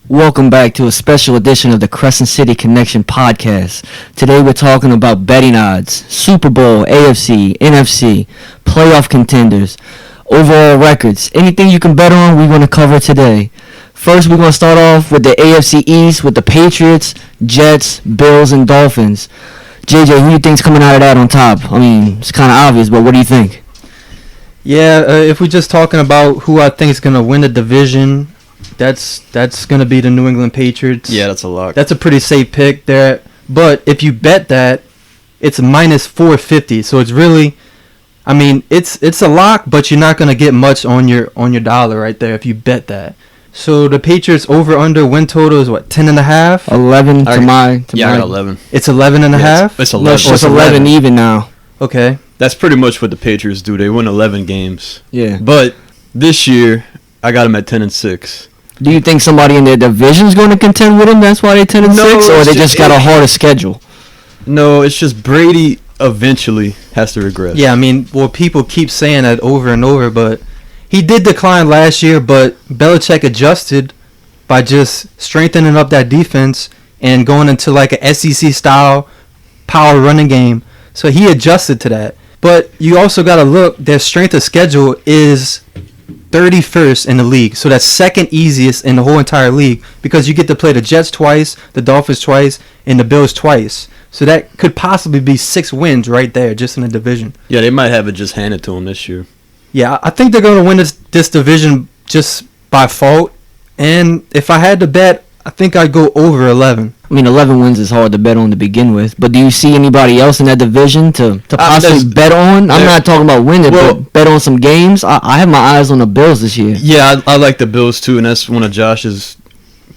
Welcome back to a special edition of the Crescent City Connection podcast. Today we're talking about betting odds, Super Bowl, AFC, NFC, playoff contenders, overall records. Anything you can bet on, we're going to cover today. First, we're going to start off with the AFC East with the Patriots, Jets, Bills, and Dolphins. JJ, who do you think's coming out of that on top? I mean, it's kind of obvious, but what do you think? Yeah, if we're just talking about who I think is going to win the division, that's going to be the New England Patriots. Yeah, that's a lock. That's a pretty safe pick there. But if you bet that, it's minus 450. So it's really, I mean, it's a lock, but you're not going to get much on your dollar right there if you bet that. So the Patriots over-under win total is what, 10.5? 11 I got 11. It's 11.5? It's 11. No, it's 11 even now. Okay. That's pretty much what the Patriots do. They win 11 games. Yeah. But this year, I got them at 10-6. Do you think somebody in their division is going to contend with them? That's why they're 10-6, or they just got a harder schedule? No, it's just Brady eventually has to regress. Yeah, I mean, well, people keep saying that over and over, but he did decline last year, but Belichick adjusted by just strengthening up that defense and going into like a SEC-style power running game. So he adjusted to that. But you also got to look, their strength of schedule is 31st in the league. So that's second easiest in the whole entire league because you get to play the Jets twice, the Dolphins twice, and the Bills twice. So that could possibly be 6 wins right there just in the division. Yeah, they might have it just handed to them this year. Yeah, I think they're going to win this division just by fault. And if I had to bet, I think I'd go over 11. I mean, 11 wins is hard to bet on to begin with. But do you see anybody else in that division to possibly bet on? I'm not talking about winning, but bet on some games. I have my eyes on the Bills this year. Yeah, I like the Bills too, and that's one of Josh's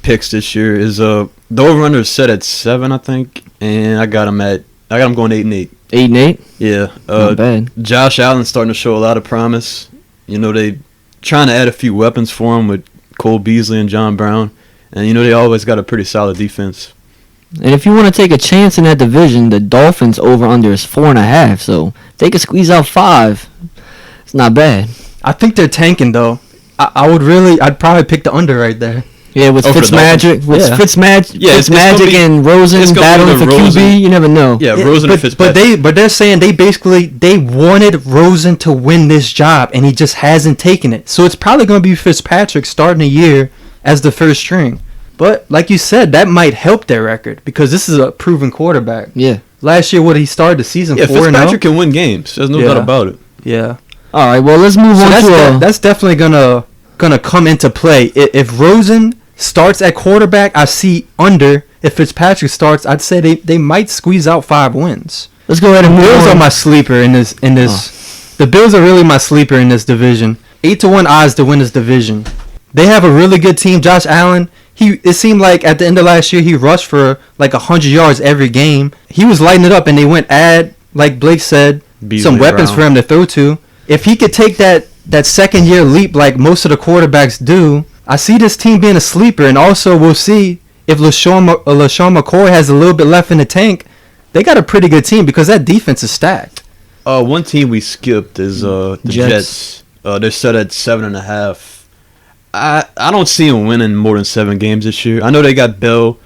picks this year. Is the over/under is set at 7, I think, and I got them going 8-8. 8-8? Yeah. Not bad. Josh Allen's starting to show a lot of promise. You know, they trying to add a few weapons for him with Cole Beasley and John Brown. And, you know, they always got a pretty solid defense. And if you want to take a chance in that division, the Dolphins over-under is 4.5. So if they could squeeze out 5, it's not bad. I think they're tanking, though. I'd probably pick the under right there. Yeah, with Fitzmagic, Fitzmagic and Rosen battling for Rosen. QB, you never know. Yeah, Rosen and Fitzpatrick. But they're saying they wanted Rosen to win this job, and he just hasn't taken it. So it's probably going to be Fitzpatrick starting the year as the first string. But like you said, that might help their record because this is a proven quarterback. Yeah. Last year, he started the season 4-0. Fitzpatrick can win games. There's no doubt about it. Yeah. All right, well, let's move on to that's definitely gonna come into play. If Rosen starts at quarterback, I see under. If Fitzpatrick starts, I'd say they might squeeze out 5 wins. Let's go ahead and move on. The Bills are my sleeper in this. The Bills are really my sleeper in this division. 8-1 odds to win this division. They have a really good team. Josh Allen, it seemed like at the end of last year he rushed for like 100 yards every game. He was lighting it up, and they went like Blake said, Beasley, some weapons for him to throw to. If he could take that second year leap like most of the quarterbacks do, I see this team being a sleeper. And also we'll see if LaShawn McCoy has a little bit left in the tank. They got a pretty good team because that defense is stacked. One team we skipped is the Jets. They're set at 7.5. I don't see them winning more than 7 games this year. I know they got Bell,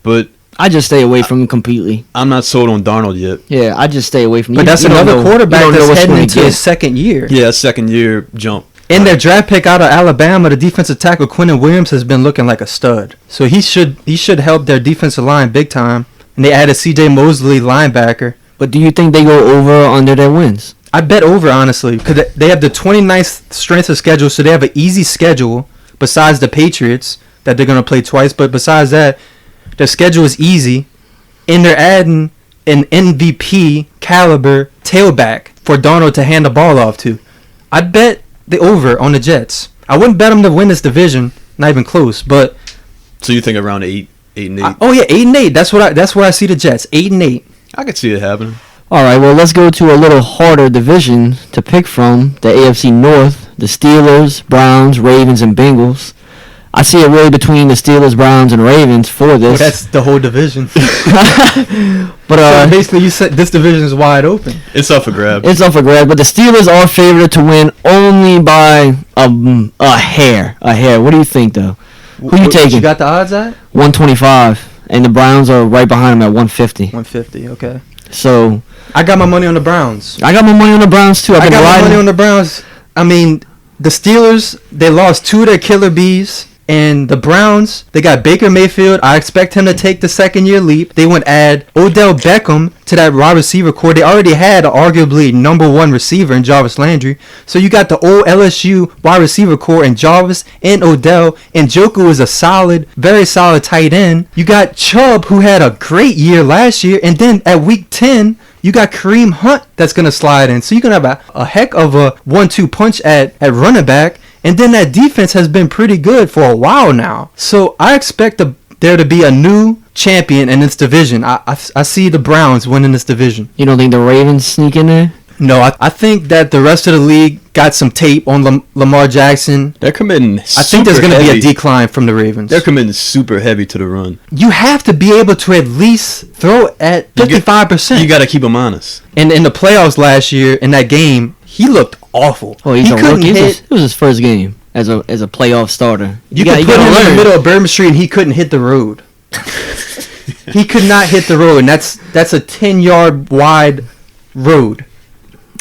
but I just stay away from him completely. I'm not sold on Darnold yet. Yeah, I just stay away from him. But that's another quarterback that's heading into his second year. Yeah, second year jump. In their draft pick out of Alabama, the defensive tackle Quinnen Williams has been looking like a stud. So he should help their defensive line big time. And they added C.J. Mosley, linebacker. But do you think they go over or under their wins? I bet over, honestly, because they have the 29th strength of schedule, so they have an easy schedule besides the Patriots that they're going to play twice. But besides that, their schedule is easy, and they're adding an MVP caliber tailback for Darnold to hand the ball off to. I'd bet the over on the Jets. I wouldn't bet them to win this division, not even close. But so you think around 8-8? 8-8. That's where I see the Jets. 8-8. I could see it happening. All right, well, let's go to a little harder division to pick from, the AFC North, the Steelers, Browns, Ravens, and Bengals. I see it really between the Steelers, Browns, and Ravens for this. Well, that's the whole division. But so basically, you said this division is wide open. It's up for grabs. But the Steelers are favored to win only by a hair. What do you think, though? Who you taking? You got the odds at? 125, and the Browns are right behind them at 150. 150. Okay. So I got my money on the Browns. I got my money on the Browns too. I got my money on the Browns. I mean, the Steelers, they lost 2 of their killer bees. And the Browns, they got Baker Mayfield. I expect him to take the second-year leap. They went add Odell Beckham to that wide receiver core. They already had an arguably number 1 receiver in Jarvis Landry. So you got the old LSU wide receiver core in Jarvis and Odell. And Njoku is a solid, very solid tight end. You got Chubb, who had a great year last year. And then at week 10, you got Kareem Hunt that's going to slide in. So you're going to have a heck of a 1-2 punch at running back. And then that defense has been pretty good for a while now. So I expect there to be a new champion in this division. I see the Browns winning this division. You don't think the Ravens sneak in there? No, I think that the rest of the league got some tape on Lamar Jackson. They're committing. I think there's going to be a decline from the Ravens. They're committing super heavy to the run. You have to be able to at least throw at 55%. You got to keep them honest. And in the playoffs last year, in that game, he looked awful. Oh, he's a rookie. It was his first game as a playoff starter. You could put him in the middle of Bourbon Street and he couldn't hit the road. He could not hit the road, and that's a 10-yard wide road.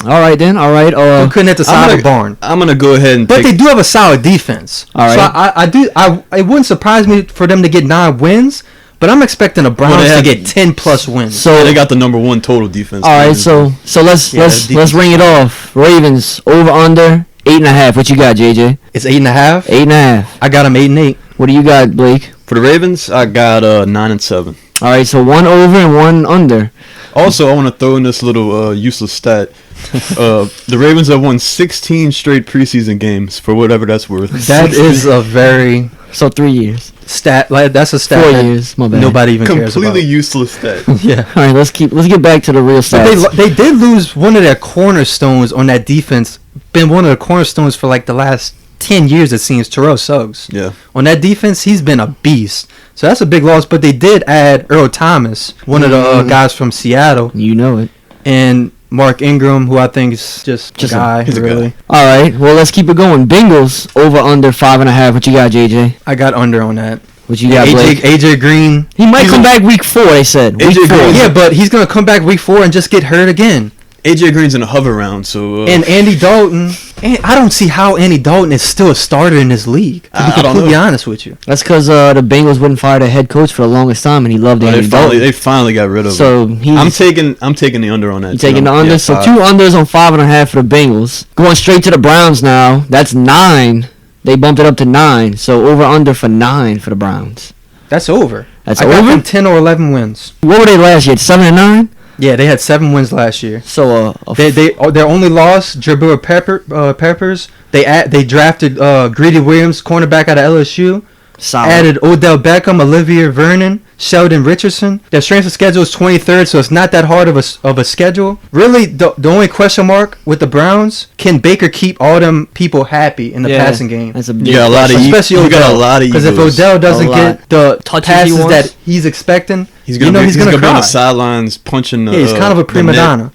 All right then. All right. You couldn't hit the side of the barn. I'm gonna go ahead and. But they do have a solid defense. All right. So it wouldn't surprise me for them to get 9 wins. But I'm expecting the Browns to get 10+ wins. So they got the number 1 total defense. All right, so let's ring it off. Ravens over under 8.5. What you got, JJ? It's 8.5. 8.5. I got them 8-8. What do you got, Blake? For the Ravens, I got 9-7. All right, so 1 over and 1 under. Also, I want to throw in this little useless stat. The Ravens have won 16 straight preseason games, for whatever that's worth. That is a very 3 years. Stat. Like that's a stat. 4 years. My bad. Nobody even cares about. Completely useless stat. Yeah. All right, let's get back to the real stats. But they did lose one of their cornerstones on that defense. Been one of the cornerstones for like the last 10 years, it seems. Terrell Suggs. Yeah. On that defense, he's been a beast. So that's a big loss. But they did add Earl Thomas, one of the guys from Seattle. You know it. And Mark Ingram, who I think is just a guy, really. All right, well, let's keep it going. Bengals over under 5.5. What you got, JJ? I got under on that. What you got, Blake? AJ Green. He might come back week 4, they said. Week 4. Yeah, but he's going to come back week 4 and just get hurt again. AJ Green's in a hover round, so... And Andy Dalton... I don't see how Andy Dalton is still a starter in this league, to be completely honest with you. That's because the Bengals wouldn't fire their head coach for the longest time, and he loved Andy Dalton. They finally got rid of him. I'm taking the under on that. You taking the under? Yeah, so 2 unders on 5.5 for the Bengals. Going straight to the Browns now. That's 9. They bumped it up to 9. So over under for 9 for the Browns. That's over. That's I over? got them 10 or 11 wins. What were they last year? 7 and 9? Yeah, they had 7 wins last year. So their only loss, Jabril Peppers. They drafted Greedy Williams, cornerback out of LSU. Solid. Added Odell Beckham, Olivier Vernon, Sheldon Richardson. Their strength of schedule is 23rd, so it's not that hard of a schedule. Really, the only question mark with the Browns, can Baker keep all them people happy in the passing game? That's a big you got a lot of especially Odell. You got a lot of because if Odell doesn't get the passes that he's expecting, he's gonna be on the sidelines punching the... Yeah, he's kind of a prima donna.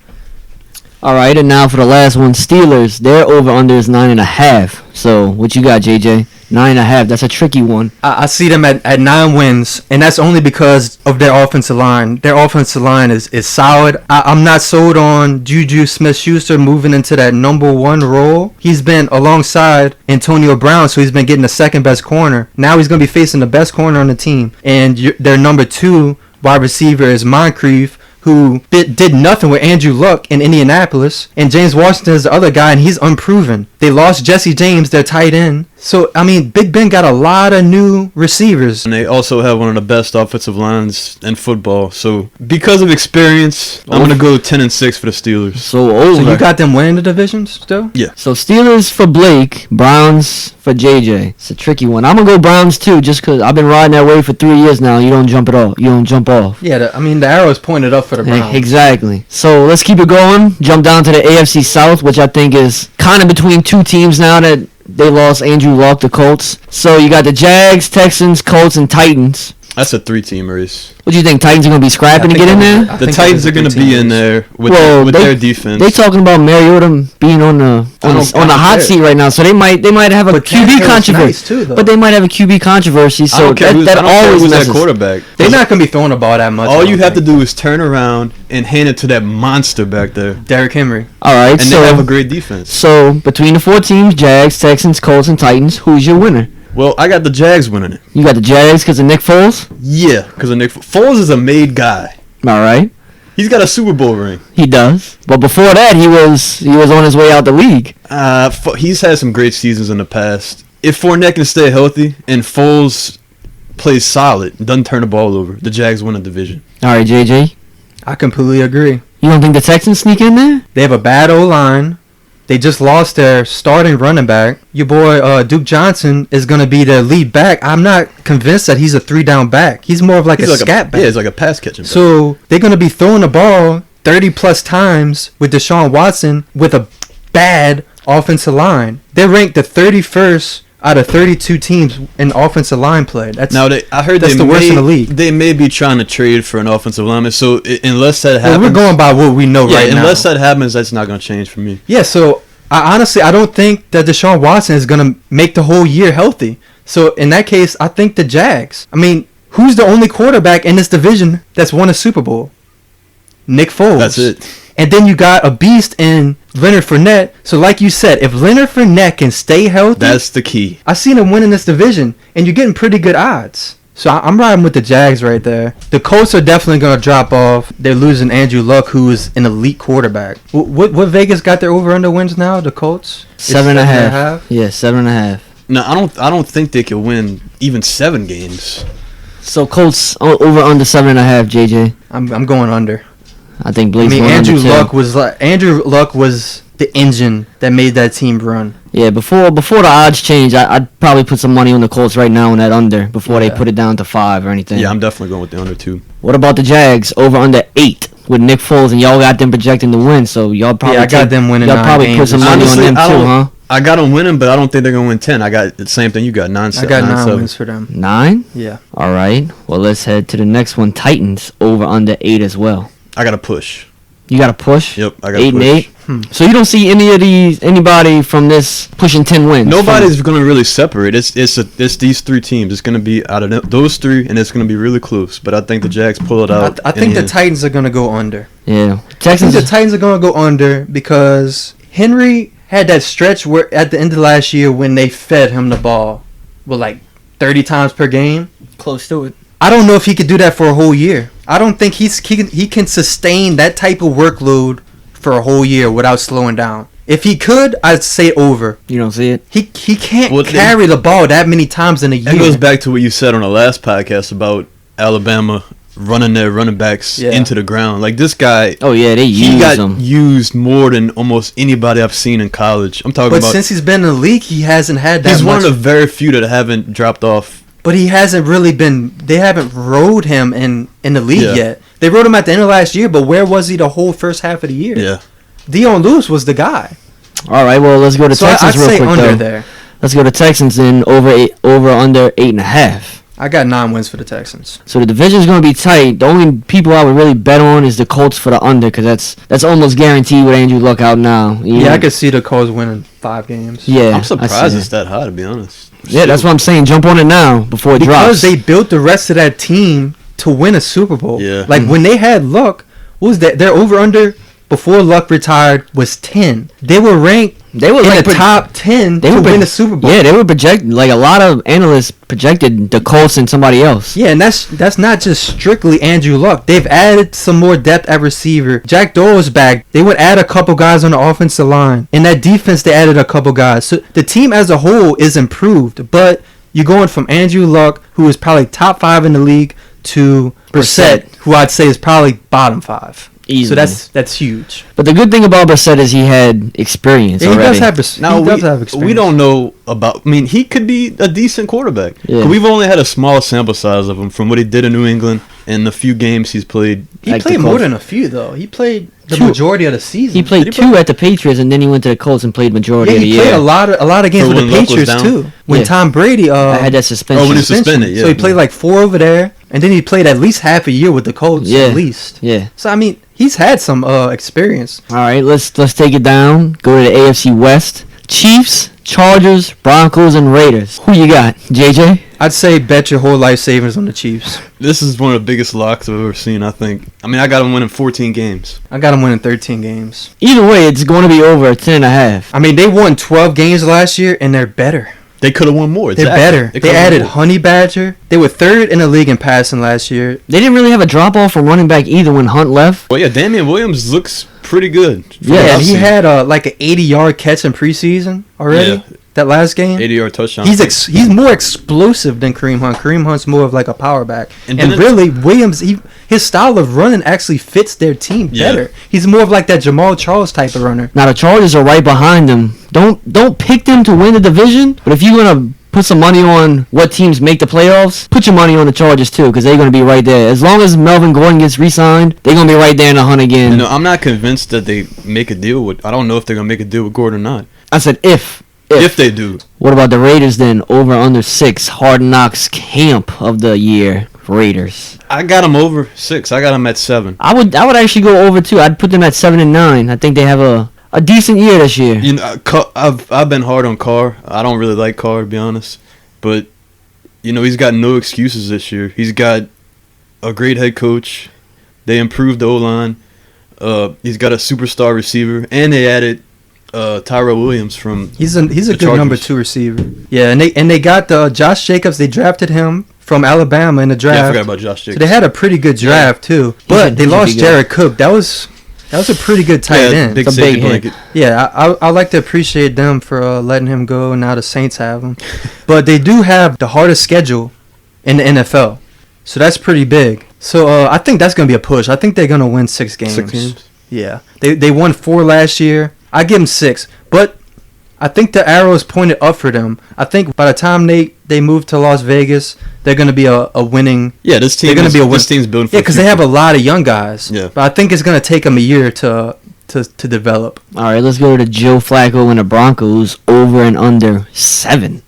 All right, and now for the last one, Steelers. Their over-under is 9.5. So what you got, JJ? 9.5. That's a tricky one. I see them at 9 wins, and that's only because of their offensive line. Their offensive line is solid. I'm not sold on Juju Smith-Schuster moving into that number 1 role. He's been alongside Antonio Brown, so he's been getting the second best corner. Now he's going to be facing the best corner on the team, and their number 2 wide receiver is Moncrief, who did nothing with Andrew Luck in Indianapolis, and James Washington is the other guy, and he's unproven. They lost Jesse James, their tight end. So, I mean, Big Ben got a lot of new receivers. And they also have one of the best offensive lines in football. So, because of experience, I'm going to go 10-6 for the Steelers. So you got them winning the division still? Yeah. So, Steelers for Blake, Browns for JJ. It's a tricky one. I'm going to go Browns, too, just because I've been riding that wave for 3 years now. You don't jump off. Yeah, the arrow is pointed up for the Browns. Exactly. So, let's keep it going. Jump down to the AFC South, which I think is kind of between 2 teams now that they lost Andrew Luck, the Colts. So you got the Jags, Texans, Colts, and Titans. That's a 3-team race. What do you think? Titans are going to be scrapping to get in there? The Titans are going to be in there with their defense. They talking about Mariota being on the hot seat right now, so they might have a QB controversy. Nice too, but they might have a QB controversy, so that always messes. That quarterback. They're not going to be throwing the ball that much. All you have to do is turn around and hand it to that monster back there, Derrick Henry. All right, and they have a great defense. So between the 4 teams, Jags, Texans, Colts, and Titans, who's your winner? Well, I got the Jags winning it. You got the Jags because of Nick Foles? Yeah, because of Nick Foles is a made guy. All right. He's got a Super Bowl ring. He does. But before that, he was on his way out the league. He's had some great seasons in the past. If Fournette can stay healthy and Foles plays solid, doesn't turn the ball over, the Jags win the division. All right, JJ. I completely agree. You don't think the Texans sneak in there? They have a bad O-line. They just lost their starting running back. Your boy Duke Johnson is going to be their lead back. I'm not convinced that he's a 3-down back. He's more of like a scat back. Yeah, he's like a pass catching back. So they're going to be throwing the ball 30-plus times with Deshaun Watson with a bad offensive line. They're ranked the 31st out of 32 teams in offensive line play. I heard that's the worst in the league. They may be trying to trade for an offensive lineman. So unless that happens, we're going by what we know right now. Unless that happens, that's not going to change for me. Yeah. So I don't think that Deshaun Watson is going to make the whole year healthy. So in that case, I think the Jags. I mean, who's the only quarterback in this division that's won a Super Bowl? Nick Foles. That's it. And then you got a beast in Leonard Fournette. So like you said, if Leonard Fournette can stay healthy, that's the key. I seen him winning this division, and you're getting pretty good odds. So I'm riding with the Jags right there. The Colts are definitely going to drop off. They're losing Andrew Luck, who is an elite quarterback. What Vegas got their over/under wins now? The Colts 7.5. Yeah, 7.5. No, I don't think they could win even 7 games. So Colts over under 7.5. JJ. I'm going under. I think Blake's going Andrew under Luck was the engine that made that team run. Yeah, before the odds change, I'd probably put some money on the Colts right now on that under before they put it down to 5 or anything. Yeah, I'm definitely going with the under 2. What about the Jags over under 8 with Nick Foles, and y'all got them projecting to win? So y'all probably I got them winning. Y'all probably put some money on them too, huh? I got them winning, but I don't think they're going to win 10. I got the same thing you got, 9. I got 9 wins for them. 9? Yeah. All right. Well, let's head to the next one. Titans over under 8 as well. I got to push. You got to push? Yep, I got to 8 push. and 8? So you don't see anybody from this pushing 10 wins? Nobody's going to really separate. It's these 3 teams. It's going to be out of those 3, and it's going to be really close. But I think the Jags pull it out. I think the Titans are going to go under. Yeah. I think the Titans are going to go under because Henry had that stretch where at the end of last year when they fed him the ball with like 30 times per game. Close to it. I don't know if he could do that for a whole year. I don't think he can sustain that type of workload for a whole year without slowing down. If he could, I'd say over. You don't see it? He can't carry the ball that many times in a year. That goes back to what you said on the last podcast about Alabama running their running backs into the ground. Like this guy. Oh yeah, he got used more than almost anybody I've seen in college. I'm talking about. But since he's been in the league, he hasn't had that. He's one of the very few that haven't dropped off. But he hasn't really been. They haven't rode him in the league yet. They rode him at the end of last year, but where was he the whole first half of the year? Yeah. Dion Lewis was the guy. All right, well let's go to Texans real quick under though. There. Let's go to Texans in over under 8.5. I got 9 wins for the Texans. So the division's going to be tight. The only people I would really bet on is the Colts for the under because that's almost guaranteed with Andrew Luck out now. Yeah, I could see the Colts winning 5 games. Yeah, I'm surprised it's that high, to be honest. Yeah, that's what I'm saying. Jump on it now before it Because drops. they built the rest of that team to win a Super Bowl. Yeah. Like when they had Luck, what was that? Their over-under before Luck retired was 10. They were ranked in the top 10 to win the Super Bowl. Yeah, they were projecting. Like a lot of analysts projected the Colts and somebody else. Yeah, and that's not just strictly Andrew Luck. They've added some more depth at receiver. Jack Doyle's back. They would add a couple guys on the offensive line. In that defense, they added a couple guys. So the team as a whole is improved. But you're going from Andrew Luck, who is probably top 5 in the league, to Brissett, who I'd say is probably bottom 5. Easily. So that's huge. But the good thing about Brissett is he had experience already. He does have experience. We don't know about. I mean, he could be a decent quarterback. Yeah. We've only had a small sample size of him from what he did in New England in the few games he's played. He Like played the more Colts. than a few, though. He played the Two. majority of the season. He played Did he two at the Patriots, and then he went to the Colts and played majority Yeah, of the he year. played a lot of games For with when the Luck was Patriots, down? too. When Yeah. Tom Brady I had that suspension. Oh, when he suspended, yeah. So he played like 4 over there, and then he played at least half a year with the Colts, Yeah. at least. Yeah. So, I mean, he's had some experience. All right, let's take it down. Go to the AFC West. Chiefs, Chargers, Broncos, and Raiders. Who you got, JJ? I'd say bet your whole life savings on the Chiefs. This is one of the biggest locks I've ever seen, I think. I mean, I got him winning 14 games. I got them winning 13 games. Either way, it's going to be over 10.5. I mean, they won 12 games last year, and they're better. They could have won more. They're exactly. better. They could've won added more. Honey Badger. They were 3rd in the league in passing last year. They didn't really have a drop off from running back either when Hunt left. But yeah, Damian Williams looks pretty good. from Yeah, what Yeah, I've he seen. had like an 80-yard catch in preseason already. Yeah. That last game. 80-yard touchdown. He's more explosive than Kareem Hunt. Kareem Hunt's more of like a power back. And And, then really, Williams, his style of running actually fits their team Yeah. better. He's more of like that Jamal Charles type of runner. Now the Chargers are right behind them. Don't pick them to win the division, but if you're gonna put some money on what teams make the playoffs, put your money on the Chargers too, because they're gonna be right there. As long as Melvin Gordon gets re-signed, they're gonna be right there in the hunt again. You know, I'm not convinced that they make a deal with. I don't know if they're gonna make a deal with Gordon or not. I said if. If they do, What about the Raiders then? Over under 6. Hard Knocks camp of the year. Raiders. I got them over 6. I got them at 7. I would actually go over 2. I'd put them at 7 and 9. I think they have a decent year this year. You know, I've been hard on Carr. I don't really like Carr, to be honest. But you know, he's got no excuses this year. He's got a great head coach. They improved the O-line. He's got a superstar receiver, and they added Tyrell Williams from. He's a good Chargers. number 2 receiver. Yeah, and they got Josh Jacobs. They drafted him from Alabama in the draft. Yeah, I forgot about Josh So Jacobs. they had a pretty good draft too. But they he should lost be good. Jared Cook. That was a pretty good tight end. big It's a safety big hit. blanket. Yeah, I like to appreciate them for letting him go. Now the Saints have him, but they do have the hardest schedule in the NFL, so that's pretty big. So I think that's gonna be a push. I think they're gonna win 6 games. 6 games. Yeah, they won 4 last year. I give them 6, but I think the arrow is pointed up for them. I think by the time they move to Las Vegas, they're gonna be a winning. Yeah, this team. They're gonna be a win. This team's building. For Yeah, the because they future. have a lot of young guys. Yeah. But I think it's gonna take them a year to develop. All right, let's go to Joe Flacco and the Broncos. Over and under 7.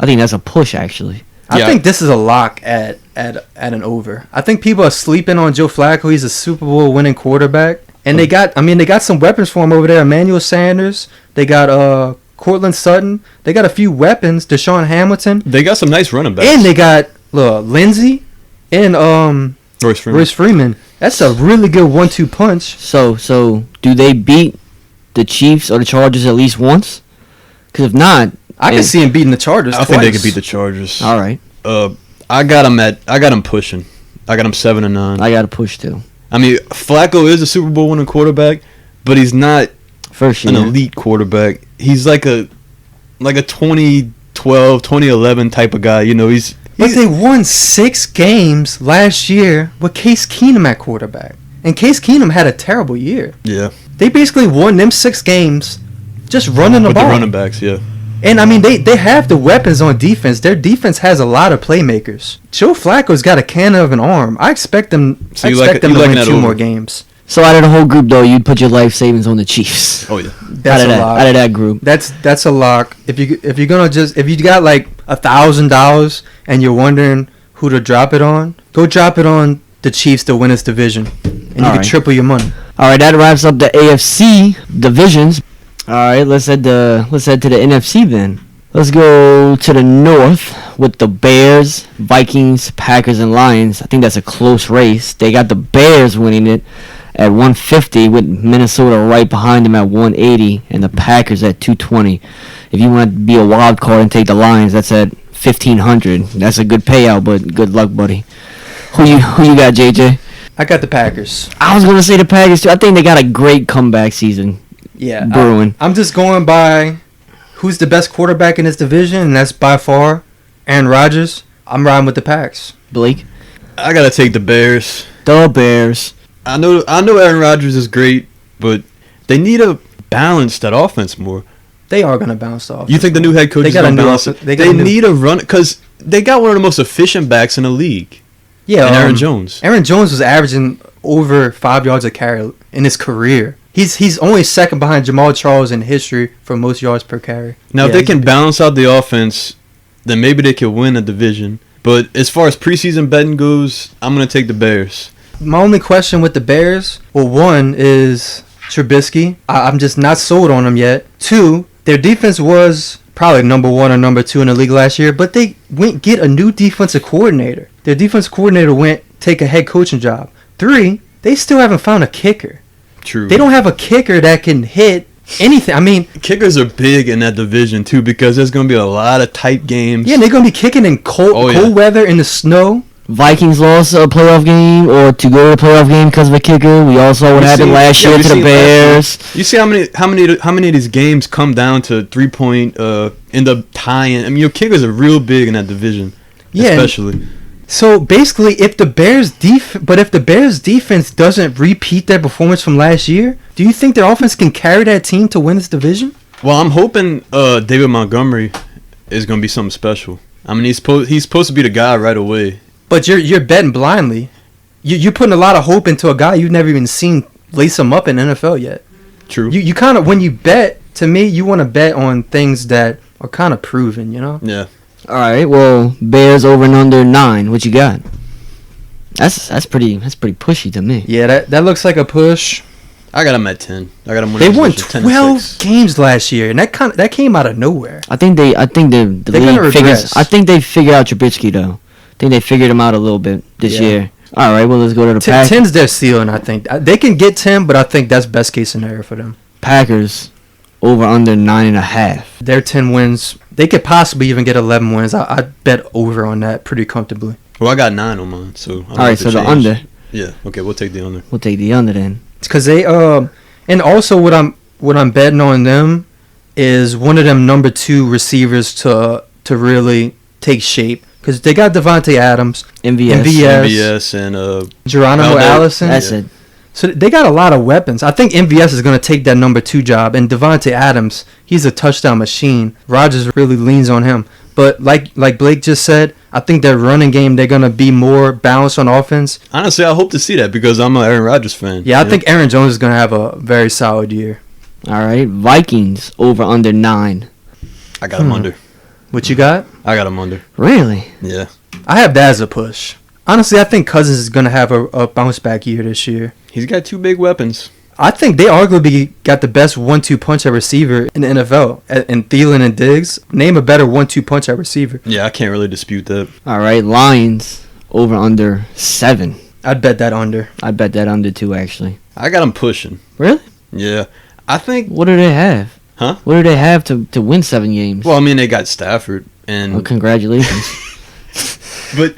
I think that's a push, actually. I Yeah. think this is a lock at an over. I think people are sleeping on Joe Flacco. He's a Super Bowl winning quarterback, and they got some weapons for him over there. Emmanuel Sanders. They got Cortland Sutton. They got a few weapons. Deshaun Hamilton, They got some nice running backs. and they got Lindsey and Royce Freeman. Royce Freeman. That's a really good 1-2 punch. So do they beat the Chiefs or the Chargers at least once? Because if not, I can see him beating the Chargers. I think they twice. could beat the Chargers. all right, I got them pushing. I got them 7 and 9. I got to push too. I mean, Flacco is a Super Bowl winning quarterback, but he's not First an year. elite quarterback. He's like a 2012, 2011 type of guy. You know, But they won 6 games last year with Case Keenum at quarterback. And Case Keenum had a terrible year. yeah, They basically won them 6 games just running the with ball. the running backs. Yeah, And I mean, they have the weapons on defense. Their defense has a lot of playmakers. Joe Flacco's got a cannon of an arm. I expect them. So I you expect like- them you to liking win that 2 over? more games. So out of the whole group, though, you'd put your life savings on the Chiefs. oh yeah. That's out a of lock. out of that group. That's a lock. If you got like $1,000 and you're wondering who to drop it on, go drop it on the Chiefs to win this division, and you All can right. triple your money. All right, that wraps up the AFC divisions. All right, let's head to the NFC then. Let's go to the North with the Bears, Vikings, Packers, and Lions. I think that's a close race. They got the Bears winning it at 150 with Minnesota right behind them at 180 and the Packers at 220. If you want to be a wild card and take the Lions, that's at 1,500. That's a good payout, but good luck, buddy. Who you got, JJ? I got the Packers. I was gonna say the Packers too. I think they got a great comeback season Yeah, brewing. I'm just going by who's the best quarterback in this division, and that's by far Aaron Rodgers. I'm riding with the Packs. Blake, I gotta take the Bears. the Bears. I know Aaron Rodgers is great, but they need to balance that offense more. They are gonna bounce off. You think the new head coach They is got a gonna new balance off- it? they got They a new- need a run because they got one of the most efficient backs in the league. Yeah, and Aaron Jones. Aaron Jones was averaging over 5 yards a carry in his career. He's only second behind Jamal Charles in history for most yards per carry. Now, if they can balance out the offense, then maybe they could win a division. But as far as preseason betting goes, I'm going to take the Bears. My only question with the Bears, well, one is Trubisky. I'm just not sold on him yet. Two, their defense was probably number 1 or number 2 in the league last year, but they went get a new defensive coordinator. Their defensive coordinator went take a head coaching job. 3, they still haven't found a kicker. True. They don't have a kicker that can hit anything. I mean, kickers are big in that division too because there's going to be a lot of tight games. Yeah, they're going to be kicking in cold weather in the snow. Vikings lost a playoff game or to go to a playoff game because of a kicker. We all saw what happened last year to the Bears. You see how many of these games come down to 3-point end up tying. I mean, your kickers are real big in that division. Yeah, especially. So basically, if the Bears defense doesn't repeat their performance from last year, do you think their offense can carry that team to win this division? Well, I'm hoping David Montgomery is going to be something special. I mean, he's supposed to be the guy right away. But you're betting blindly. You're putting a lot of hope into a guy you've never even seen lace him up in the NFL yet. True. You kind of, when you bet, to me, you want to bet on things that are kind of proven, you know? Yeah. All right. Well, Bears over and under 9. What you got? That's pretty pushy to me. Yeah, that looks like a push. I got them at 10. I got them. They won 12 games last year, and that came out of nowhere. I think the league figures. I think they figured out Trubisky though. I think they figured him out a little bit this year. All right. Well, let's go to the Packers. 10's their ceiling. I think they can get 10, but I think that's best case scenario for them. Packers over under 9.5. Their 10 wins. They could possibly even get 11 wins. I bet over on that pretty comfortably. Well, I got 9 on mine, so. All right, so the under. Yeah. Okay, we'll take the under. We'll take the under then. Because they and also what I'm betting on them is one of them number 2 receivers to really take shape. Because they got Devontae Adams, MVS, and Geronimo Allison. That's it. So they got a lot of weapons. I think MVS is going to take that number 2 job, and Devontae Adams, he's a touchdown machine. Rodgers really leans on him. But like Blake just said, I think their running game, they're going to be more balanced on offense. Honestly, I hope to see that because I'm an Aaron Rodgers fan. Yeah, I think Aaron Jones is going to have a very solid year. All right, Vikings over under 9. I got them under. What you got? I got them under. Really? Yeah. I have that as a push. Honestly, I think Cousins is going to have a bounce back year this year. He's got 2 big weapons. I think they arguably got the best 1-2 punch at receiver in the NFL. And Thielen and Diggs, name a better 1-2 punch at receiver. Yeah, I can't really dispute that. All right, Lions over under 7. I'd bet that under. I'd bet that under too, actually. I got them pushing. Really? Yeah. I think... What do they have? Huh? What do they have to win 7 games? Well, I mean, they got Stafford and... Well, congratulations. But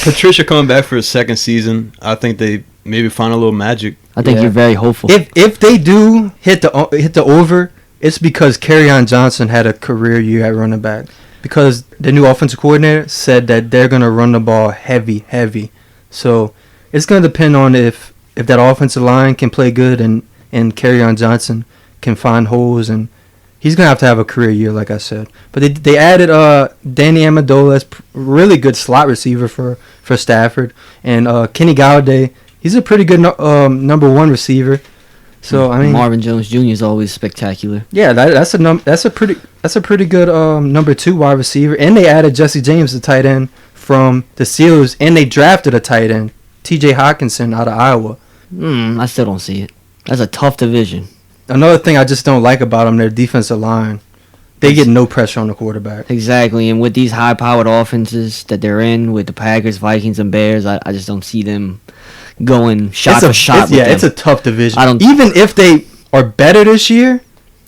Patricia coming back for a second season, I think they maybe find a little magic. I think you're very hopeful. If they do hit the over, it's because Kerryon Johnson had a career year at running back. Because the new offensive coordinator said that they're going to run the ball heavy. So it's going to depend on if that offensive line can play good and Kerryon Johnson can find holes, and he's going to have a career year, like I said. But they added Danny Amendola as really good slot receiver for Stafford. And Kenny Golladay, he's a pretty good number 1 receiver. So I mean, Marvin Jones Jr. is always spectacular. Yeah, that's a pretty good number 2 wide receiver. And they added Jesse James, the tight end from the Steelers, and they drafted a tight end, T.J. Hawkinson out of Iowa. I still don't see it. That's a tough division. Another thing I just don't like about them, their defensive line. They get no pressure on the quarterback. Exactly, and with these high-powered offenses that they're in, with the Packers, Vikings, and Bears, I just don't see them going shot for shot with them. It's a tough division. Even if they are better this year,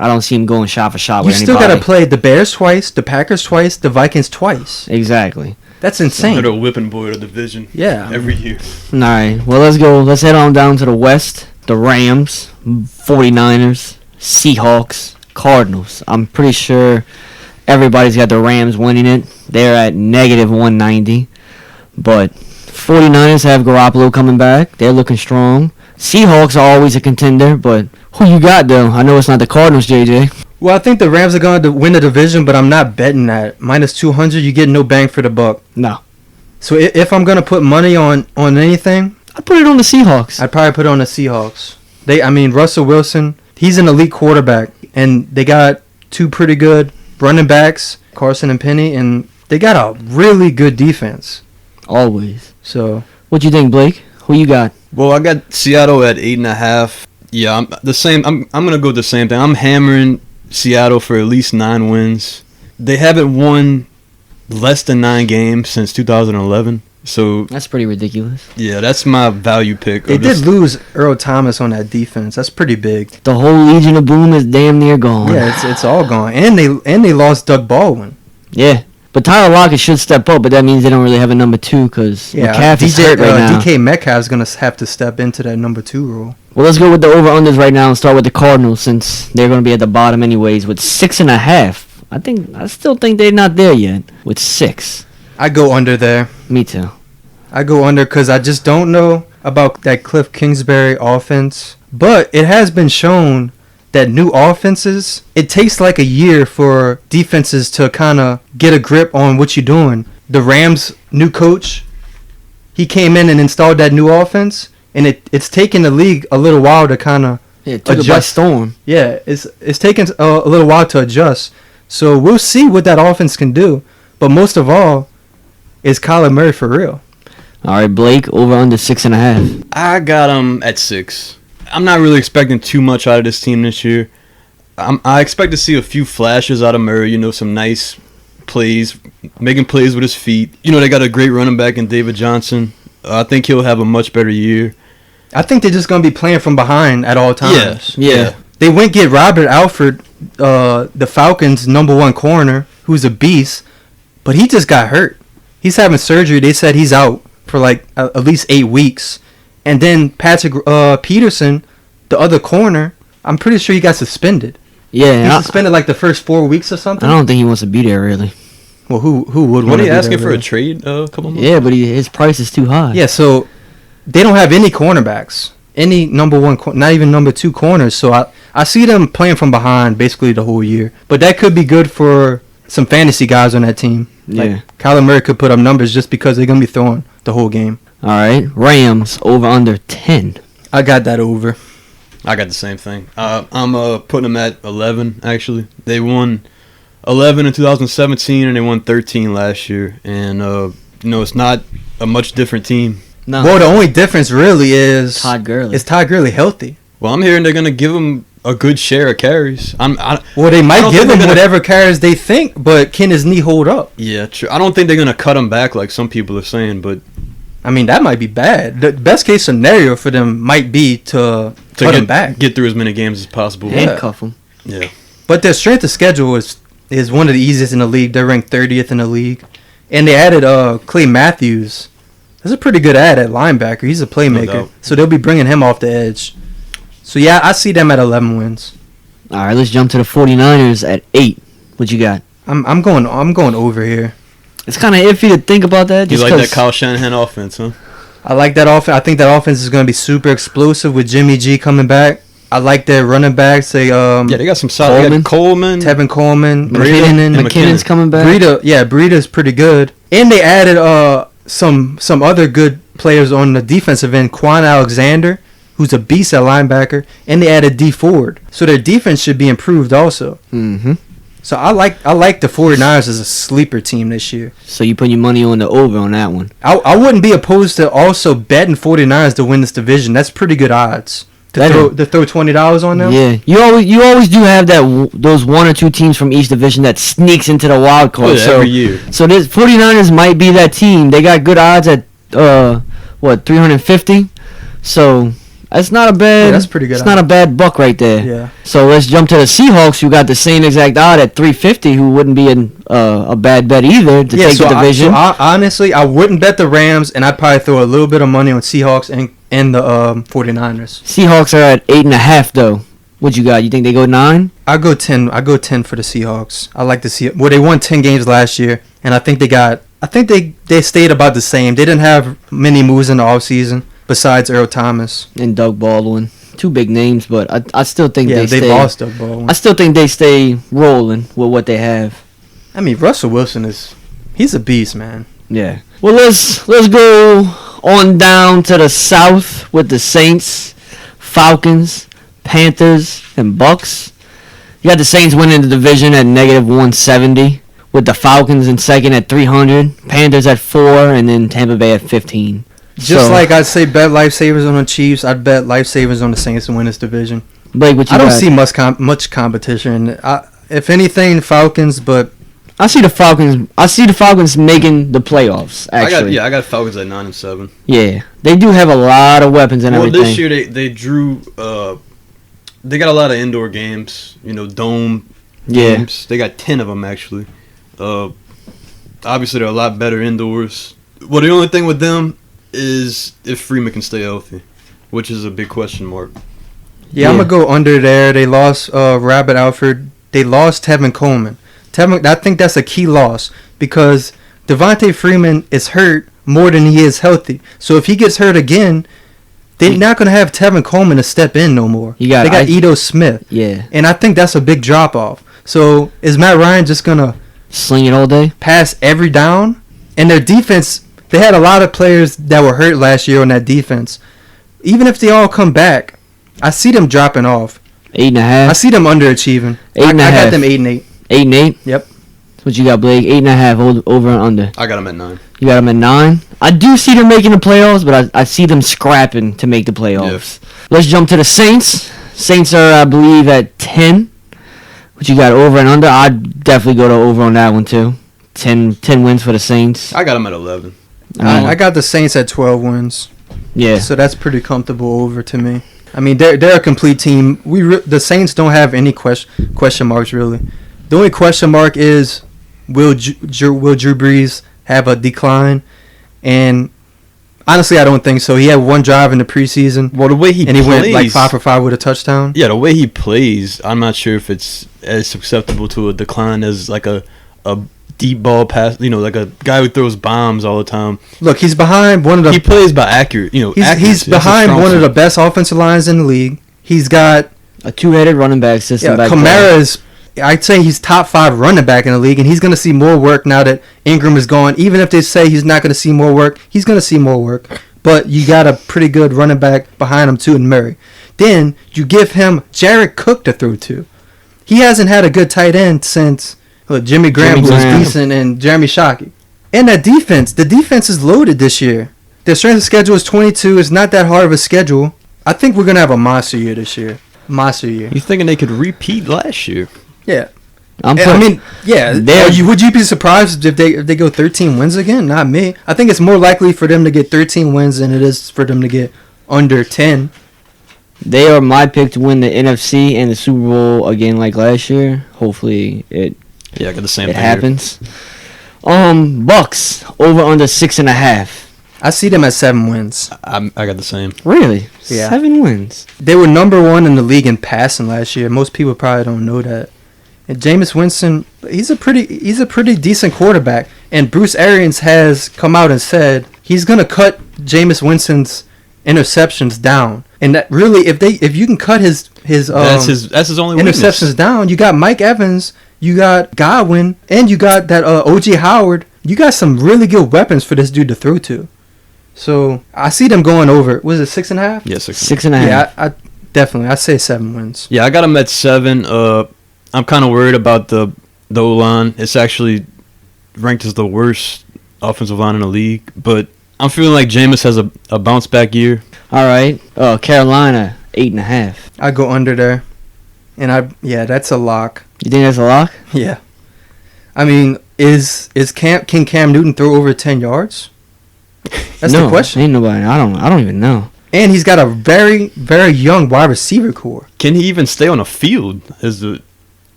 I don't see them going shot for shot with anybody. You still got to play the Bears twice, the Packers twice, the Vikings twice. Exactly. That's insane. They're a whipping boy of the division. Yeah. Every year. All right, well, let's go. Let's head on down to the West. The Rams, 49ers, Seahawks, Cardinals. I'm pretty sure everybody's got the Rams winning it. They're at negative 190. But 49ers have Garoppolo coming back. They're looking strong. Seahawks are always a contender, but who you got, though? I know it's not the Cardinals, JJ. Well, I think the Rams are going to win the division, but I'm not betting that. Minus 200, you get no bang for the buck. No. So if I'm gonna put money on anything, I'd put it on the Seahawks. I'd probably put it on the Seahawks. Russell Wilson, he's an elite quarterback, and they got two pretty good running backs, Carson and Penny, and they got a really good defense. Always. So, what you think, Blake? Who you got? Well, I got Seattle at 8.5. Yeah, I'm the same. I'm gonna go with the same thing. I'm hammering Seattle for at least 9 wins. They haven't won less than 9 games since 2011. So That's pretty ridiculous. yeah, that's my value pick. they did lose Earl Thomas on that defense. That's pretty big. The whole Legion of Boom is damn near gone. Yeah, it's all gone. And they lost Doug Baldwin. Yeah. But Tyler Lockett should step up, but that means they don't really have a number 2 because McCaffrey's hurt right now. DK Metcalf's going to have to step into that number 2 role. Well, let's go with the over-unders right now and start with the Cardinals since they're going to be at the bottom anyways with 6.5. I still think they're not there yet with 6. I go under there. Me too. I go under because I just don't know about that Cliff Kingsbury offense. But it has been shown that new offenses, it takes like a year for defenses to kind of get a grip on what you're doing. The Rams' new coach, he came in and installed that new offense, and it's taken the league a little while to kind of took it by storm. Yeah, it's taken a little while to adjust. So we'll see what that offense can do. But most of all, is Kyler Murray for real? All right, Blake, over under 6.5. I got them at 6. I'm not really expecting too much out of this team this year. I expect to see a few flashes out of Murray. Some nice plays, making plays with his feet. They got a great running back in David Johnson. I think he'll have a much better year. I think they're just gonna be playing from behind at all times. Yeah. They went get Robert Alford, the Falcons' number 1 corner, who's a beast, but he just got hurt. He's having surgery. They said he's out for like at least 8 weeks. And then Patrick Peterson, the other corner, I'm pretty sure he got suspended. Yeah. He suspended like the first 4 weeks or something. I don't think he wants to be there, really. Well, who would want to be What are you there, asking for really? a trade a couple months? Yeah, but his price is too high. Yeah, so they don't have any cornerbacks. Any number 1, not even number 2 corners. So I see them playing from behind basically the whole year. But that could be good for some fantasy guys on that team. Yeah. Like Kyler Murray could put up numbers just because they're going to be throwing the whole game. All right, Rams, over under 10. I got that over. I got the same thing. I'm putting them at 11, actually. They won 11 in 2017, and they won 13 last year. And, it's not a much different team. No. Well, the only difference really is Todd Gurley. Is Todd Gurley healthy? Well, I'm hearing they're going to give him a good share of carries. Well, they might give him whatever carries they think, but can his knee hold up? Yeah, true. I don't think they're going to cut him back like some people are saying, but... I mean, that might be bad. The best case scenario for them might be to cut him back. Get through as many games as possible. Handcuff him. Yeah. But their strength of schedule is one of the easiest in the league. They're ranked 30th in the league. And they added Clay Matthews. That's a pretty good ad at linebacker. He's a playmaker. No doubt. So they'll be bringing him off the edge. So, yeah, I see them at 11 wins. All right, let's jump to the 49ers at 8. What you got? I'm going over here. It's kind of iffy to think about that. You Just like 'cause that Kyle Shanahan offense, huh? I like that offense. I think that offense is going to be super explosive with Jimmy G coming back. I like their running backs. They They got some solid. Coleman. Coleman. Tevin Coleman, Breida, McKinnon. McKinnon's coming back. Breida's pretty good. And they added some other good players on the defensive end. Quan Alexander, who's a beast at linebacker, and they added D Ford. So their defense should be improved also. Mm-hmm. So I like the 49ers as a sleeper team this year. So you put your money on the over on that one. I wouldn't be opposed to also betting 49ers to win this division. That's pretty good odds. To throw $20 on them? Yeah. You always do have those 1 or 2 teams from each division that sneaks into the wild card. Every year. So this 49ers might be that team. They got good odds at 350. So that's not a bad. Yeah, that's pretty good. It's not a bad buck right there. Yeah. So let's jump to the Seahawks, who got the same exact odd at 350, who wouldn't be a bad bet either to take the division. Honestly, I wouldn't bet the Rams, and I'd probably throw a little bit of money on Seahawks and the 49ers. Seahawks are at 8.5 though. What you got? You think they go 9? I go 10. I go 10 for the Seahawks. I like to see it. Well, they won 10 games last year, and I think they stayed about the same. They didn't have many moves in the offseason besides Earl Thomas And Doug Baldwin. 2 big names, but I still think they stay. lost Doug Baldwin. I still think they stay rolling with what they have. I mean, Russell Wilson he's a beast, man. Yeah. Well, let's go on down to the South with the Saints, Falcons, Panthers, and Bucks. You got the Saints winning the division at -170, with the Falcons in second at 300, Panthers at 4, and then Tampa Bay at 15. Just like I'd say bet lifesavers on the Chiefs, I'd bet lifesavers on the Saints to win this division. Blake, what you I don't got? see much competition. If anything, Falcons, but I see the Falcons. I see the Falcons making the playoffs. Actually, I got Falcons at 9-7. Yeah, they do have a lot of weapons and everything. Well, this year they drew. They got a lot of indoor games. Dome games. They got 10 of them actually. Obviously they're a lot better indoors. Well, the only thing with them is if Freeman can stay healthy, which is a big question mark. yeah, I'm gonna go under there. They lost Rabbit Alford. They lost Tevin Coleman. I think that's a key loss because Devontae Freeman is hurt more than he is healthy. So if he gets hurt again, they're not going to have Tevin Coleman to step in no more. They got Ito Smith. Yeah. And I think that's a big drop-off. So is Matt Ryan just going to sling it all day? Pass every down? And their defense, they had a lot of players that were hurt last year on that defense. Even if they all come back, I see them dropping off. 8.5. I see them underachieving. 8.5. I got them 8-8. 8-8? Yep. That's what you got, Blake. 8.5 over and under. I got them at 9. You got them at 9? I do see them making the playoffs, but I see them scrapping to make the playoffs. Yeah. Let's jump to the Saints. Saints are, I believe, at 10. What you got, over and under? I'd definitely go to over on that one, too. 10 wins for the Saints. I got them at 11. I got the Saints at 12 wins. Yeah. So that's pretty comfortable over to me. I mean, they're a complete team. The Saints don't have any question marks, really. The only question mark is, will Drew Brees have a decline? And honestly, I don't think so. He had one drive in the preseason. Well, the way he plays, went like 5 for 5 with a touchdown. Yeah, the way he plays, I'm not sure if it's as susceptible to a decline as like a deep ball pass. Like a guy who throws bombs all the time. Look, he's behind one of the. He plays by accurate. He's behind one of the best offensive lines in the league. He's got a two-headed running back system. Yeah, Kamara is. I'd say he's top 5 running back in the league, and he's going to see more work now that Ingram is gone. Even if they say he's not going to see more work, he's going to see more work. But you got a pretty good running back behind him, too, in Murray. Then you give him Jared Cook to throw to. He hasn't had a good tight end since Jimmy Graham, who was decent, and Jeremy Shockey. And that defense, the defense is loaded this year. Their strength of schedule is 22. It's not that hard of a schedule. I think we're going to have a monster year this year. Monster year. You thinking they could repeat last year? Yeah. Yeah. Would you be surprised if they go 13 wins again? Not me. I think it's more likely for them to get 13 wins than it is for them to get under 10. They are my pick to win the NFC and the Super Bowl again like last year. Hopefully I got the same thing. It happens. Bucks over under 6.5. I see them at 7 wins. I got the same. Really? Yeah. 7 wins. They were number 1 in the league in passing last year. Most people probably don't know that. And Jameis Winston, he's a pretty decent quarterback. And Bruce Arians has come out and said he's gonna cut Jameis Winston's interceptions down. And that really, if you can cut his that's his only interceptions weakness. down, you got Mike Evans, you got Godwin, and you got that O.J. Howard. You got some really good weapons for this dude to throw to. So I see them going over. Was it 6.5? Yeah, 6.5. Yeah, I definitely. I say 7 wins. Yeah, I got them at 7. I'm kind of worried about the O-line. It's actually ranked as the worst offensive line in the league, but I'm feeling like Jameis has a bounce back year. All right. Carolina 8.5. I go under there, and that's a lock. You think that's a lock? Yeah. I mean, can Cam Newton throw over 10 yards? That's the question. Ain't nobody. I don't even know. And he's got a very, very young wide receiver core. Can he even stay on the field?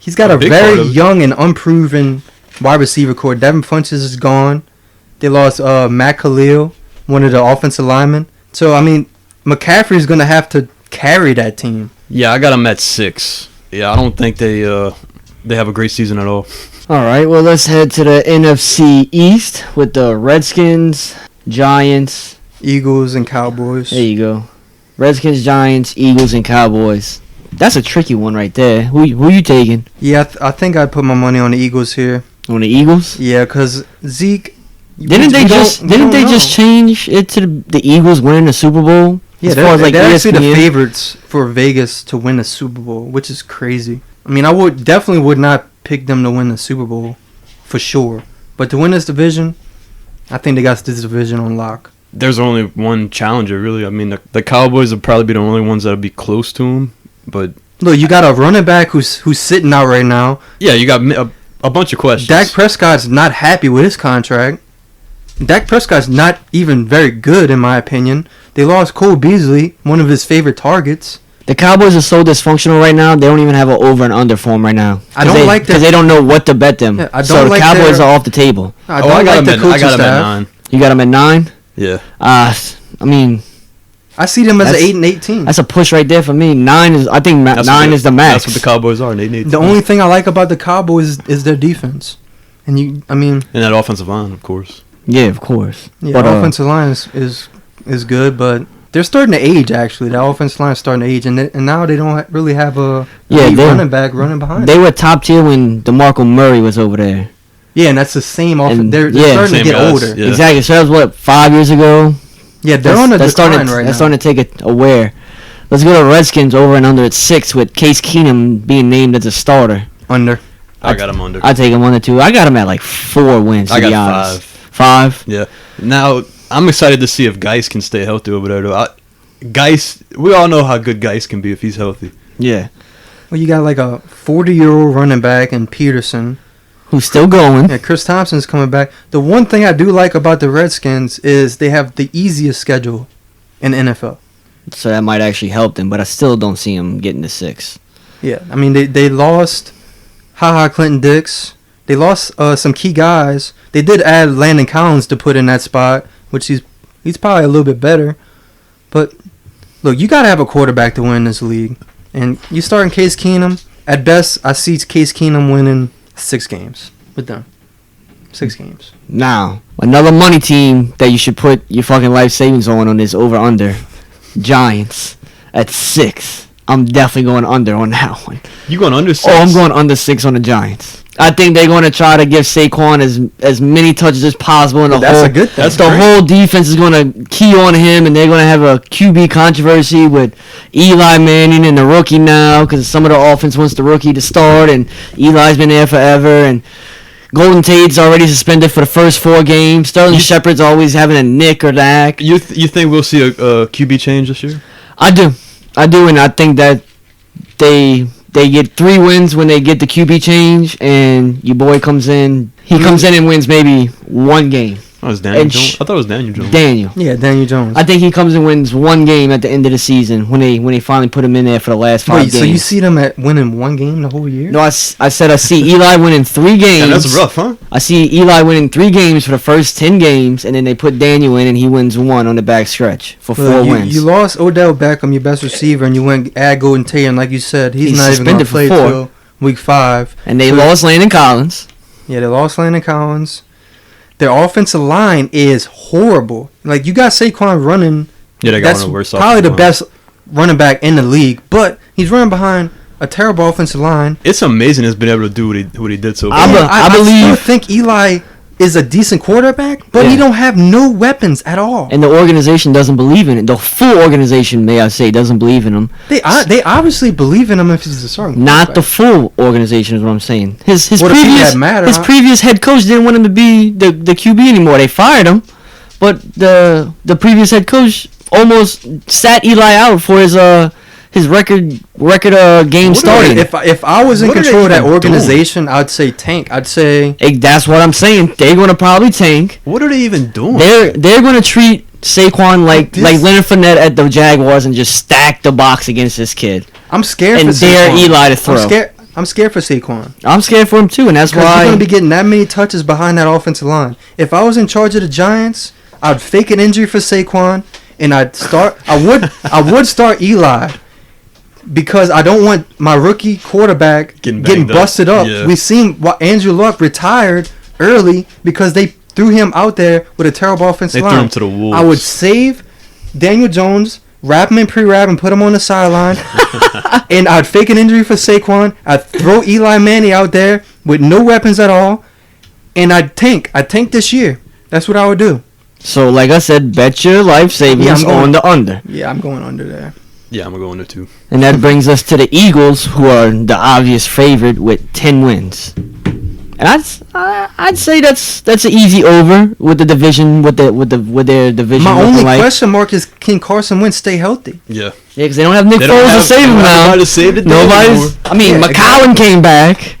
He's got a very young and unproven wide receiver core. Devin Funchess is gone. They lost Matt Khalil, one of the offensive linemen. So, I mean, McCaffrey's going to have to carry that team. Yeah, I got them at 6. Yeah, I don't think they have a great season at all. All right, well, let's head to the NFC East with the Redskins, Giants, Eagles, and Cowboys. There you go. Redskins, Giants, Eagles, and Cowboys. That's a tricky one right there. Who you taking? Yeah, I think I'd put my money on the Eagles here. On the Eagles? Yeah, because Zeke, Didn't they just change it to the Eagles winning the Super Bowl? Yeah, as far as, they're actually the ESPN? favorites for Vegas to win the Super Bowl, which is crazy. I mean, I would not pick them to win the Super Bowl for sure, but to win this division, I think they got this division on lock. There's only one challenger, really. I mean, the Cowboys will probably be the only ones that'll be close to him. But look, you got a running back who's sitting out right now. Yeah, you got a bunch of questions. Dak Prescott's not happy with his contract. Dak Prescott's not even very good, in my opinion. They lost Cole Beasley, one of his favorite targets. The Cowboys are so dysfunctional right now. They don't even have an over and under form right now. I don't like that because they don't know what to bet them. Yeah, I don't so the like Cowboys are off the table. I got them at 9. You got them at 9. Yeah. I mean, I see them as an 8 and 18. That's a push right there for me. 9 is, I think, 9 is the max. That's what the Cowboys are. They need. The only thing I like about the Cowboys is their defense, and and that offensive line, of course. Yeah, of course. Yeah, but offensive line is good, but they're starting to age. Actually, the offensive line is starting to age, and now they don't really have a running back running behind. They were top tier when DeMarco Murray was over there. Yeah, and that's the same offense. They're starting to get older. Yeah. Exactly. So that was 5 years ago. Yeah, they're on a decline right now. They're starting to take it aware. Let's go to Redskins over and under at 6 with Case Keenum being named as a starter. Under. I got him under. I take him under too. I got him at like 4 wins. To I be got honest. 5. 5. Yeah. Now I'm excited to see if Geis can stay healthy over there. Though. Geis, we all know how good Geis can be if he's healthy. Yeah. Well, you got like a 40-year-old running back in Peterson. Who's still going. Yeah, Chris Thompson's coming back. The one thing I do like about the Redskins is they have the easiest schedule in the NFL. So that might actually help them, but I still don't see them getting to 6. Yeah, I mean, they lost Clinton Dix. They lost some key guys. They did add Landon Collins to put in that spot, which he's probably a little bit better. But, look, you got to have a quarterback to win this league. And you starting Case Keenum. At best, I see Case Keenum winning 6 games with them. 6 games. Now, another money team that you should put your fucking life savings on this over-under. Giants at 6. I'm definitely going under on that one. You going under 6? Oh, I'm going under 6 on the Giants. I think they're going to try to give Saquon as many touches as possible. And that's a good thing. The whole defense is going to key on him, and they're going to have a QB controversy with Eli Manning and the rookie now because some of the offense wants the rookie to start, and Eli's been there forever, and Golden Tate's already suspended for the first 4 games. Sterling Shepard's always having a nick or knack. You think we'll see a QB change this year? I do, and I think that they get 3 wins when they get the QB change, and your boy comes in. He comes in and wins maybe 1 game. Oh, it was Daniel Jones? I thought it was Daniel Jones. Daniel. Yeah, Daniel Jones. I think he comes and wins 1 game at the end of the season when they finally put him in there for the last 5 games. So you see them at winning 1 game the whole year? No, I said I see Eli winning 3 games. Yeah, that's rough, huh? I see Eli winning 3 games for the first 10 games, and then they put Daniel in, and he wins 1 on the back stretch for 4 wins. You lost Odell Beckham, your best receiver, and you went add Golden Tate, and like you said, he's not even going to play till week 5. And they lost Landon Collins. Yeah, they lost Landon Collins. Their offensive line is horrible. Like, you got Saquon running. Yeah, they got one of the worst. Probably the best running back in the league, but he's running behind a terrible offensive line. It's amazing he's been able to do what he did so far. I still think Eli is a decent quarterback, but he don't have no weapons at all. And the organization doesn't believe in it. The full organization, may I say, doesn't believe in him. They obviously believe in him if he's a starting Not the full organization is what I'm saying. His previous head coach didn't want him to be the QB anymore. They fired him, but the previous head coach almost sat Eli out for his record game starting. If I was in control of that organization, I'd say tank. I'd say that's what I'm saying. They're going to probably tank. What are they even doing? They're going to treat Saquon like Leonard Fournette at the Jaguars and just stack the box against this kid. I'm scared and for Saquon. And dare Eli to throw. I'm scared for Saquon. I'm scared for him too, and that's why he's going to be getting that many touches behind that offensive line. If I was in charge of the Giants, I'd fake an injury for Saquon, and I would start Eli. Because I don't want my rookie quarterback getting busted up. Yeah. We've seen Andrew Luck retired early because they threw him out there with a terrible offensive line. They threw him to the wolves. I would save Daniel Jones, wrap him in pre-wrap, and put him on the sideline. And I'd fake an injury for Saquon. I'd throw Eli Manning out there with no weapons at all. And I'd tank. I'd tank this year. That's what I would do. So, like I said, bet your life savings on the under. Yeah, I'm going under there. Yeah, I'm going to go under too. And that brings us to the Eagles, who are the obvious favorite with 10 wins. And I'd say that's an easy over with the division, with their division. My only like. question mark is, can Carson Wentz stay healthy? Yeah. Yeah, because they don't have Nick Foles to save him now. Nobody to save it. Nobody's. I mean, McCollum came back.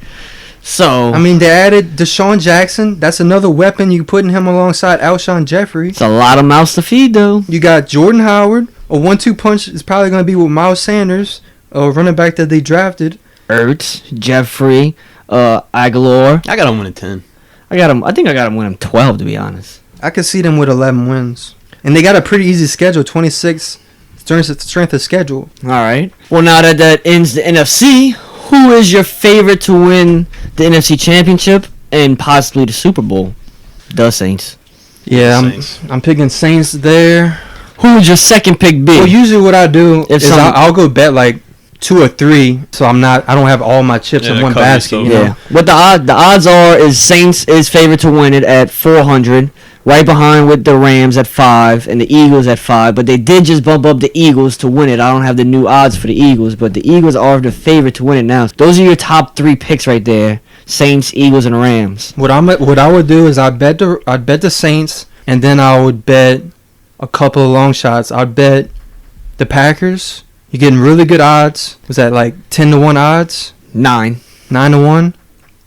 So I mean, they added Deshaun Jackson. That's another weapon. You putting him alongside Alshon Jeffrey. It's a lot of mouths to feed, though. You got Jordan Howard. A 1-2 punch is probably going to be with Miles Sanders, a running back that they drafted. Ertz, Jeffrey, Aguilar. I got him winning 10. I think I got him winning 12, to be honest. I could see them with 11 wins. And they got a pretty easy schedule, 26 strength of schedule. All right. Well, now that ends the NFC, who is your favorite to win the NFC Championship and possibly the Super Bowl? The Saints. Yeah, Saints. I'm picking Saints there. Who would your second pick be? Well, usually what I do is I'll go bet like 2 or 3, so I don't have all my chips in one basket. You know? What the odds are is Saints is favored to win it at 400, right behind with the Rams at 5 and the Eagles at 5. But they did just bump up the Eagles to win it. I don't have the new odds for the Eagles, but the Eagles are the favorite to win it now. Those are your top 3 picks right there: Saints, Eagles, and Rams. What I would do is I'd bet the Saints, and then I would bet a couple of long shots. I'd bet the Packers. You're getting really good odds. Was that like 10-1 odds? 9-1.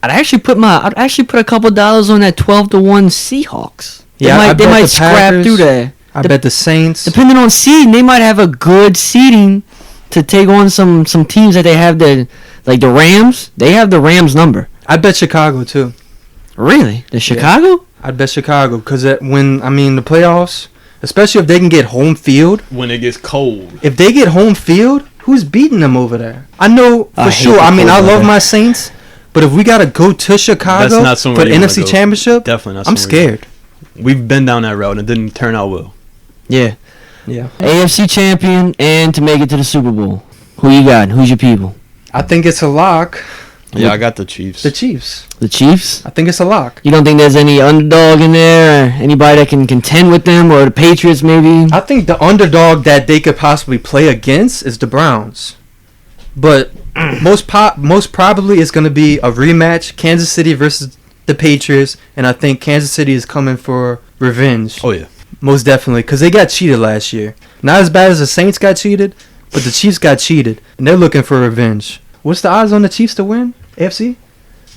I'd actually put a couple dollars on that 12-1 Seahawks. Yeah, they might scrap through there. I bet the Saints. Depending on seeding, they might have a good seeding to take on some teams that they have like the Rams. They have the Rams number. I bet Chicago too. Really? The Chicago? Yeah. I'd bet Chicago because the playoffs, especially if they can get home field. When it gets cold. If they get home field, who's beating them over there? I know for sure. I mean, I love my Saints, but if we got to go to Chicago for the NFC Championship, definitely not. I'm scared. We've been down that route and it didn't turn out well. Yeah. Yeah. AFC champion and to make it to the Super Bowl. Who you got? Who's your people? I think it's a lock. Yeah, I got the Chiefs. The Chiefs. The Chiefs? I think it's a lock. You don't think there's any underdog in there, or anybody that can contend with them, or the Patriots maybe? I think the underdog that they could possibly play against is the Browns. But most probably it's going to be a rematch, Kansas City versus the Patriots, and I think Kansas City is coming for revenge. Oh, yeah. Most definitely, because they got cheated last year. Not as bad as the Saints got cheated, but the Chiefs got cheated, and they're looking for revenge. What's the odds on the Chiefs to win? AFC?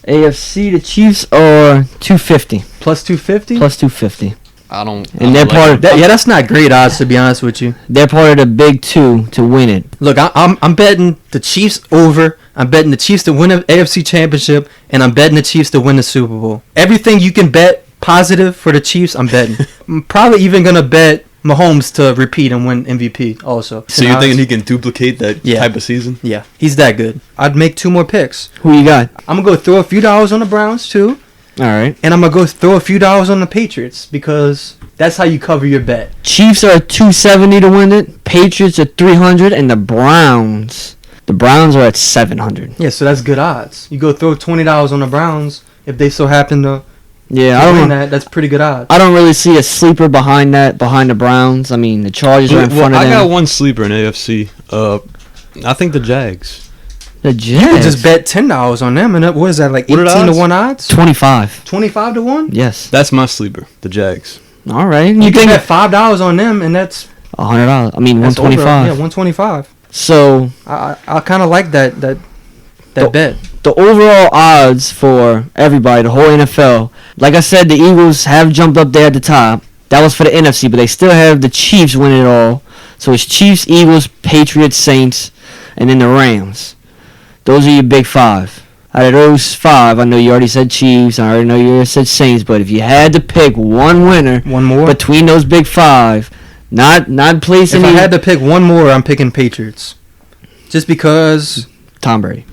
AFC, the Chiefs are 250. Plus 250? Plus 250. And they're part of that. Yeah, that's not great odds, to be honest with you. They're part of the big 2 to win it. Look, I'm betting the Chiefs over. I'm betting the Chiefs to win the AFC Championship, and I'm betting the Chiefs to win the Super Bowl. Everything you can bet positive for the Chiefs, I'm betting. I'm probably even gonna bet Mahomes to repeat and win MVP also. So you're thinking he can duplicate that type of season? Yeah, he's that good. I'd make 2 more picks. Who you got? I'm going to go throw a few dollars on the Browns too. All right. And I'm going to go throw a few dollars on the Patriots because that's how you cover your bet. Chiefs are 270 to win it. Patriots are 300. And the Browns are at 700. Yeah, so that's good odds. You go throw $20 on the Browns if they so happen to... Yeah, I don't. That's pretty good odds. I don't really see a sleeper behind the Browns. I mean, the Chargers are in front of them. I got one sleeper in AFC. I think the Jags. The Jags. You could just bet $10 on them, and what is that, like 18-1 odds? 25. 25-1? Yes. That's my sleeper. The Jags. All right. You can bet $5 on them, and that's $100. I mean, 125. Yeah, 125. So I kind of like that bet. The overall odds for everybody, the whole NFL, like I said, the Eagles have jumped up there at the top. That was for the NFC, but they still have the Chiefs winning it all. So it's Chiefs, Eagles, Patriots, Saints, and then the Rams. Those are your big 5. Out of those 5, I know you already said Chiefs, I already know you already said Saints, but if you had to pick one winner between those big 5, not placing... If I had to pick one more, I'm picking Patriots. Just because... Tom Brady.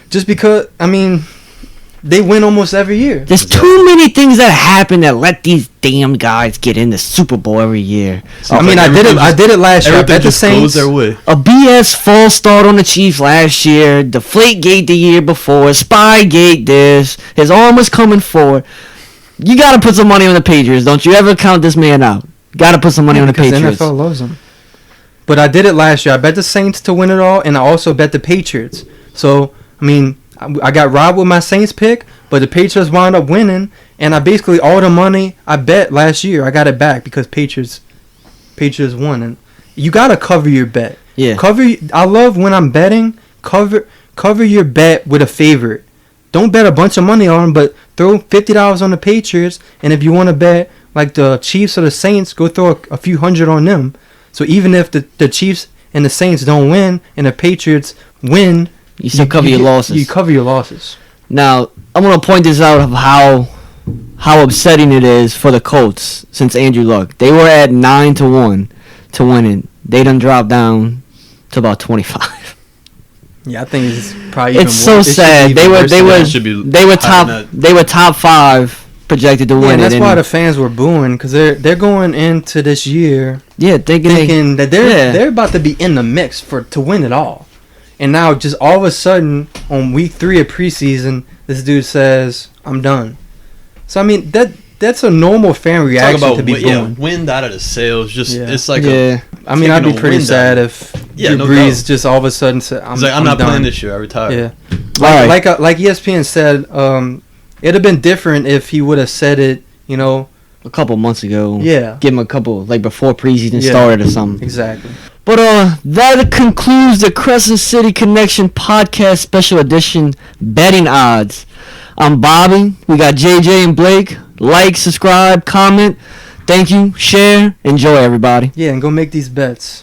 Just because, I mean, they win almost every year. There's too many things that happen that let these damn guys get in the Super Bowl every year. I mean, I did it last year. I bet the Saints. Their way. A BS false start on the Chiefs last year. Deflategate the year before. Spygate this. His arm was coming forward. You gotta put some money on the Patriots. Don't you ever count this man out. Gotta put some money on the because Patriots. the NFL loves them. But I did it last year. I bet the Saints to win it all, and I also bet the Patriots. So, I mean, I got robbed with my Saints pick, but the Patriots wound up winning, and I basically, all the money I bet last year, I got it back because Patriots won. And you got to cover your bet. Yeah. I love when I'm betting, cover your bet with a favorite. Don't bet a bunch of money on them, but throw $50 on the Patriots, and if you want to bet like the Chiefs or the Saints, go throw a few hundred on them. So even if the Chiefs and the Saints don't win and the Patriots win, you still cover your losses. You cover your losses. Now, I'm going to point this out of how upsetting it is for the Colts since Andrew Luck. They were at 9-1 to win it. They done dropped down to about 25. Yeah, I think it's probably even it's worse. So sad. They were top 5 projected to win. And that's why the fans were booing, because they're going into this year thinking that they're about to be in the mix to win it all. And now just all of a sudden on week 3 of preseason, this dude says, "I'm done." So I mean that's a normal fan reaction to be booing. Yeah, wind out of the sails. It's like I mean, I'd be pretty sad if Drew Brees just all of a sudden said, "I'm not done. playing this year. I retire." Yeah, like ESPN said, it'd have been different if he would have said it, a couple months ago. Yeah, give him a couple before preseason started or something. Exactly. But that concludes the Crescent City Connection podcast special edition betting odds. I'm Bobby. We got JJ and Blake. Like, subscribe, comment. Thank you. Share. Enjoy, everybody. Yeah, and go make these bets.